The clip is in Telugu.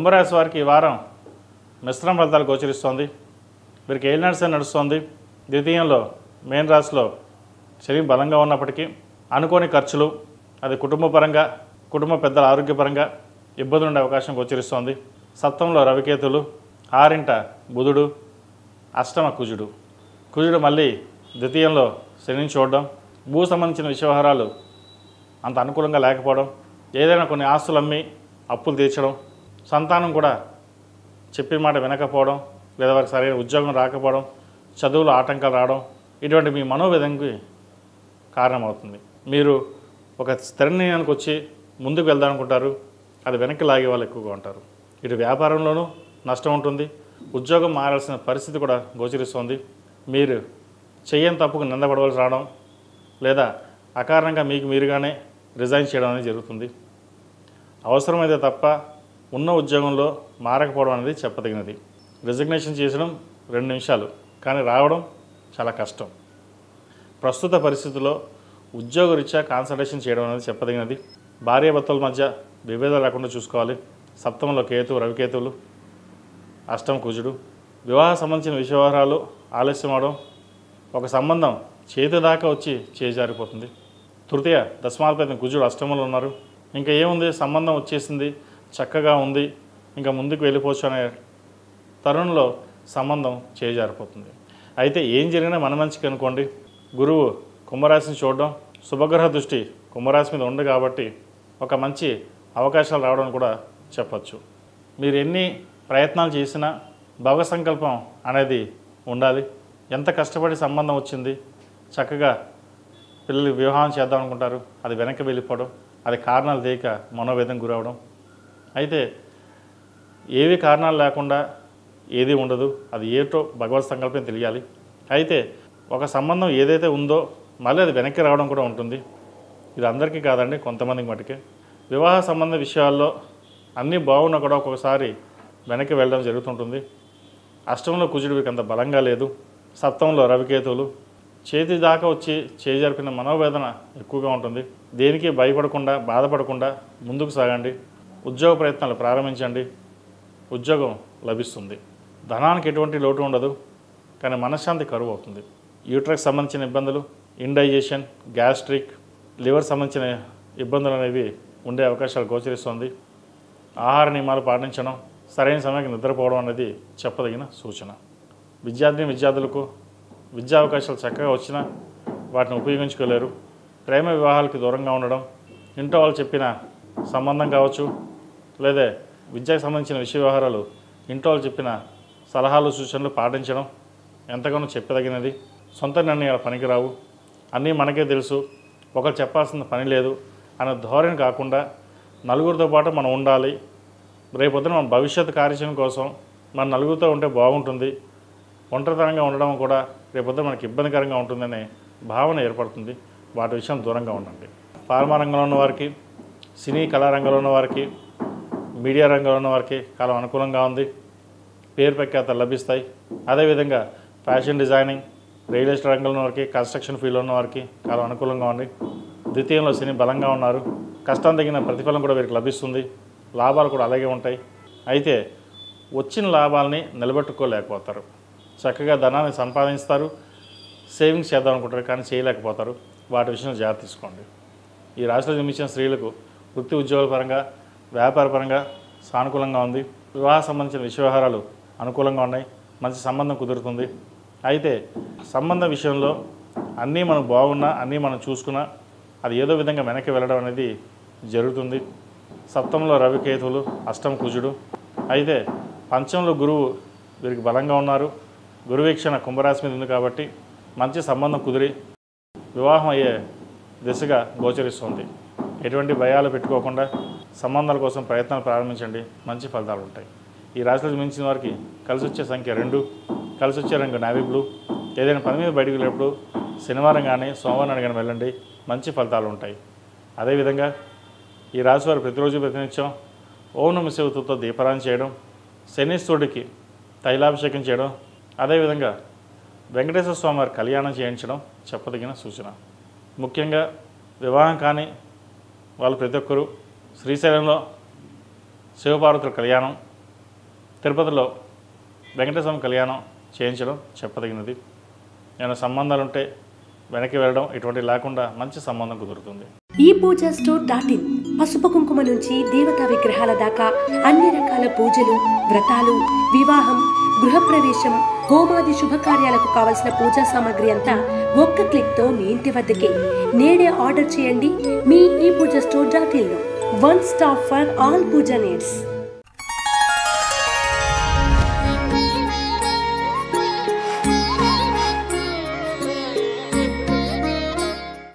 కుంభరాశి వారికి ఈ వారం మిశ్రమ ఫలితాలు గోచరిస్తోంది. వీరికి ఏలినాటి శని నడుస్తోంది. ద్వితీయంలో మేన్ రాశిలో శని బలంగా ఉన్నప్పటికీ అనుకోని ఖర్చులు, అది కుటుంబపరంగా, కుటుంబ పెద్దల ఆరోగ్యపరంగా ఇబ్బందులు ఉండే అవకాశం గోచరిస్తోంది. సప్తమంలో రవికేతులు, ఆరింట బుధుడు, అష్టమ కుజుడు. కుజుడు మళ్ళీ ద్వితీయంలో శనిని చూడడం, భూ సంబంధించిన విషయవహారాలు అంత అనుకూలంగా లేకపోవడం, ఏదైనా కొన్ని ఆస్తులు అమ్మి అప్పులు తీర్చడం, సంతానం కూడా చెప్పిన మాట వినకపోవడం, లేదా వారికి సరైన ఉద్యోగం రాకపోవడం, చదువులో ఆటంకాలు రావడం, ఇటువంటి మీ మనోవేదనకి కారణమవుతుంది. మీరు ఒక స్థిర నిర్ణయానికి వచ్చి ముందుకు వెళ్దామనుకుంటారు, అది వెనక్కి లాగే వాళ్ళు ఎక్కువగా ఉంటారు. ఇటు వ్యాపారంలోనూ నష్టం ఉంటుంది, ఉద్యోగం మారాల్సిన పరిస్థితి కూడా గోచరిస్తుంది. మీరు చెయ్యని తప్పుకు నిందపడవలసి రావడం, లేదా అకారణంగా మీకు మీరుగానే రిజైన్ చేయడం అనేది జరుగుతుంది. అవసరమైతే తప్ప ఉన్న ఉద్యోగంలో మారకపోవడం అనేది చెప్పదగినది. రిజిగ్నేషన్ చేసడం 2 నిమిషాలు, కానీ రావడం చాలా కష్టం. ప్రస్తుత పరిస్థితుల్లో ఉద్యోగరీత్యా కాన్సన్ట్రేషన్ చేయడం అనేది చెప్పదగినది. భార్యాభర్తల మధ్య విభేదాలు లేకుండా చూసుకోవాలి. సప్తమంలో కేతు, రవికేతువులు, అష్టమ కుజుడు. వివాహ సంబంధించిన విషయవహారాలు ఆలస్యం అవడం, ఒక సంబంధం చేతి దాకా వచ్చి చేజారిపోతుంది. తృతీయ దశమాధిపతి కుజుడు అష్టమంలో ఉన్నారు. ఇంకా ఏముంది, సంబంధం వచ్చేసింది, చక్కగా ఉంది, ఇంకా ముందుకు వెళ్ళిపోవచ్చు అనే తరుణంలో సంబంధం చేజారిపోతుంది. అయితే ఏం జరిగినా మన మంచికి అనుకోండి. గురువు కుంభరాశిని చూడడం, శుభగ్రహ దృష్టి కుంభరాశి మీద ఉంది కాబట్టి ఒక మంచి అవకాశాలు రావడం కూడా చెప్పచ్చు. మీరు ఎన్ని ప్రయత్నాలు చేసినా భవ సంకల్పం అనేది ఉండాలి. ఎంత కష్టపడి సంబంధం వచ్చింది, చక్కగా పిల్లలు వివాహం చేద్దాం అనుకుంటారు, అది వెనక్కి వెళ్ళిపోవడం, అది కారణాలు లేక మనోవేదన గురవడం. అయితే ఏవి కారణాలు లేకుండా ఏది ఉండదు, అది ఏటో భగవత్ సంకల్పం తెలియాలి. అయితే ఒక సంబంధం ఏదైతే ఉందో మళ్ళీ అది వెనక్కి రావడం కూడా ఉంటుంది. ఇది అందరికీ కాదండి, కొంతమందికి మటుకే. వివాహ సంబంధ విషయాల్లో అన్నీ బాగున్నా కూడా ఒక్కొక్కసారి వెనక్కి వెళ్ళడం జరుగుతుంటుంది. అష్టమంలో కుజుడు వీరికి అంత బలంగా లేదు. సప్తమంలో రవికేతువులు. చేతి దాకా వచ్చి చేజరిపిన మనోవేదన ఎక్కువగా ఉంటుంది. దేనికి భయపడకుండా, బాధపడకుండా ముందుకు సాగండి. ఉద్యోగ ప్రయత్నాలు ప్రారంభించండి, ఉద్యోగం లభిస్తుంది. ధనానికి ఎటువంటి లోటు ఉండదు, కానీ మనశ్శాంతి కరువు అవుతుంది. యూట్రస్ సంబంధించిన ఇబ్బందులు, ఇండైజెషన్, గ్యాస్ట్రిక్, లివర్ సంబంధించిన ఇబ్బందులు అనేవి ఉండే అవకాశాలు గోచరిస్తుంది. ఆహార నియమాలు పాటించడం, సరైన సమయానికి నిద్రపోవడం అనేది చెప్పదగిన సూచన. విద్యార్థులకు విద్యా అవకాశాలు చక్కగా వచ్చినా వాటిని ఉపయోగించుకోలేరు. ప్రేమ వివాహాలకి దూరంగా ఉండడం, ఇంట్లో వాళ్ళు చెప్పిన సంబంధం కావచ్చు, లేదా విద్యకు సంబంధించిన విషయ వ్యవహారాలు ఇంట్లో వాళ్ళు చెప్పిన సలహాలు, సూచనలు పాటించడం ఎంతగానో చెప్పదగినది. సొంత నిర్ణయాలు పనికిరావు, అన్నీ మనకే తెలుసు, ఒకరు చెప్పాల్సిన పని లేదు అనే ధోరణి కాకుండా నలుగురితో పాటు మనం ఉండాలి. రేపొద్దున మన భవిష్యత్ కార్యాచరణ కోసం మన నలుగురితో ఉంటే బాగుంటుంది, ఒంటరితనంగా ఉండడం కూడా రేపొద్దున మనకి ఇబ్బందికరంగా ఉంటుందనే భావన ఏర్పడుతుంది. వాటి విషయం దూరంగా ఉండండి. ఫార్మా రంగంలో ఉన్న వారికి, సినీ కళారంగంలో ఉన్న వారికి, మీడియా రంగంలో ఉన్న వారికి కాలం అనుకూలంగా ఉంది. పేరు ప్రఖ్యాతలు లభిస్తాయి. అదేవిధంగా ఫ్యాషన్ డిజైనింగ్, రియల్ ఎస్టేట్ రంగంలో ఉన్న వారికి, కన్స్ట్రక్షన్ ఫీల్డ్లో ఉన్న వారికి కాలం అనుకూలంగా ఉంది. ద్వితీయంలో శని బలంగా ఉన్నారు. కష్టం తగిన ప్రతిఫలం కూడా వీరికి లభిస్తుంది. లాభాలు కూడా అలాగే ఉంటాయి. అయితే వచ్చిన లాభాలని నిలబెట్టుకోలేకపోతారు. చక్కగా ధనాన్ని సంపాదిస్తారు, సేవింగ్స్ చేద్దాం అనుకుంటారు, కానీ చేయలేకపోతారు. వాటి విషయంలో జాగ్రత్త తీసుకోండి. ఈ రాశిలో జన్మించిన స్త్రీలకు వృత్తి ఉద్యోగాల పరంగా, వ్యాపార పరంగా సానుకూలంగా ఉంది. వివాహ సంబంధించిన విషయ వ్యవహారాలు అనుకూలంగా ఉన్నాయి. మంచి సంబంధం కుదురుతుంది. అయితే సంబంధం విషయంలో అన్నీ మనం బాగున్నా, అన్నీ మనం చూసుకున్నా అది ఏదో విధంగా వెనక్కి వెళ్ళడం అనేది జరుగుతుంది. సప్తమంలో రవికేతువులు, అష్టమ కుజుడు. అయితే పంచమంలో గురువు వీరికి బలంగా ఉన్నారు. గురువీక్షణ కుంభరాశి మీద ఉంది కాబట్టి మంచి సంబంధం కుదిరి వివాహం అయ్యే దిశగా గోచరిస్తుంది. ఎటువంటి భయాలు పెట్టుకోకుండా సంబంధాల కోసం ప్రయత్నాలు ప్రారంభించండి, మంచి ఫలితాలు ఉంటాయి. ఈ రాశిలో మించిన వారికి కలిసి వచ్చే సంఖ్య 2, కలిసి వచ్చే రంగు నావీ బ్లూ. ఏదైనా పని మీద బయటకు వెళ్ళినప్పుడు శనివారం కానీ సోమవారం కానీ వెళ్ళండి, మంచి ఫలితాలు ఉంటాయి. అదేవిధంగా ఈ రాశి వారు ప్రతినిత్యం ఓం నమః శివాయతో దీపారాధన చేయడం, శనీశ్వరుడికి తైలాభిషేకం చేయడం, అదేవిధంగా వెంకటేశ్వర స్వామి వారి కళ్యాణం చేయించడం చెప్పదగిన సూచన. ముఖ్యంగా వివాహం కానీ వాళ్ళు ప్రతి ఒక్కరూ శ్రీశైలంలో శివపార్వతుల కళ్యాణం, తిరుపతిలో వెంకటేశ్వర స్వామి కళ్యాణం చేయించడం చెప్పదగినది. ఏమైనా సంబంధాలు ఉంటే వెనక్కి వెళ్ళడం, ఇటువంటి లేకుండా మంచి సంబంధం కుదురుతుంది. ePoojaStore.in పసుపు కుంకుమ నుంచి దేవతా విగ్రహాల దాకా అన్ని రకాల పూజలు, వ్రతాలు, వివాహం, గృహప్రవేశం, హోమాది శుభకార్యాలకు కావలసిన పూజా సామాగ్రి అంతా ఒక్క క్లిక్తో మీ ఇంటి వద్దకే. నేడే ఆర్డర్ చేయండి మీ ePoojaStore.in లో. One stop for all pooja needs.